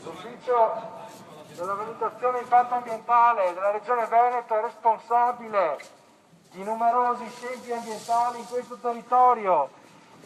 L'ufficio della valutazione impatto ambientale della Regione Veneto è responsabile di numerosi scempi ambientali in questo territorio,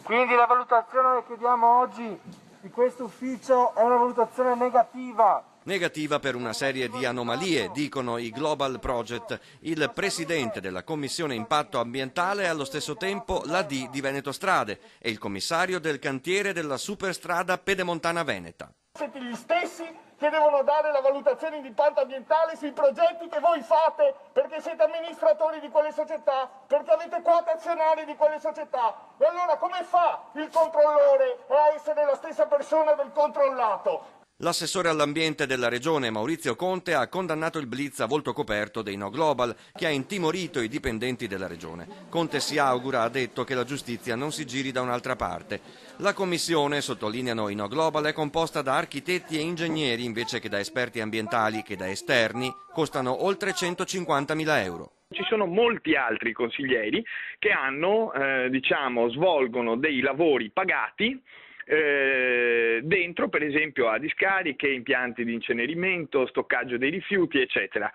quindi la valutazione che chiediamo oggi di questo ufficio è una valutazione negativa. Negativa per una serie di anomalie, dicono i Global Project. Il presidente della Commissione Impatto Ambientale è allo stesso tempo l'AD di Veneto Strade e il commissario del cantiere della superstrada pedemontana veneta. Siete gli stessi che devono dare la valutazione di impatto ambientale sui progetti che voi fate perché siete amministratori di quelle società, perché avete quote azionarie di quelle società. E allora come fa il controllore a essere la stessa persona del controllato? L'assessore all'ambiente della regione Maurizio Conte ha condannato il blitz a volto coperto dei No Global che ha intimorito i dipendenti della regione. Conte si augura, ha detto, che la giustizia non si giri da un'altra parte. La commissione, sottolineano i No Global, è composta da architetti e ingegneri invece che da esperti ambientali che da esterni costano oltre 150.000 euro. Ci sono molti altri consiglieri che svolgono dei lavori pagati dentro per esempio a discariche, impianti di incenerimento, stoccaggio dei rifiuti eccetera,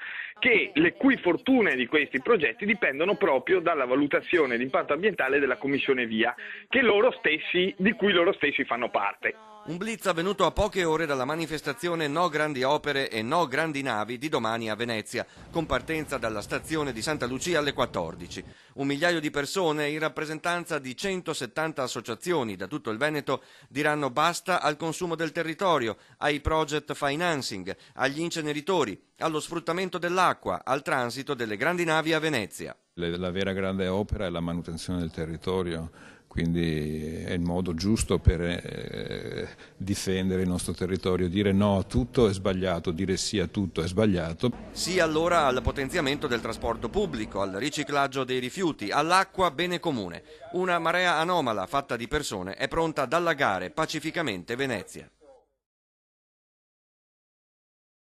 le cui fortune di questi progetti dipendono proprio dalla valutazione di impatto ambientale della Commissione VIA di cui loro stessi fanno parte. Un blitz avvenuto a poche ore dalla manifestazione No Grandi Opere e No Grandi Navi di domani a Venezia, con partenza dalla stazione di Santa Lucia alle 14. 1 migliaio di persone in rappresentanza di 170 associazioni da tutto il Veneto diranno basta al consumo del territorio, ai project financing, agli inceneritori, allo sfruttamento dell'acqua, al transito delle grandi navi a Venezia. La vera grande opera è la manutenzione del territorio, quindi è il modo giusto per difendere il nostro territorio. Dire no a tutto è sbagliato, dire sì a tutto è sbagliato. Sì allora al potenziamento del trasporto pubblico, al riciclaggio dei rifiuti, all'acqua bene comune. Una marea anomala fatta di persone è pronta ad allagare pacificamente Venezia.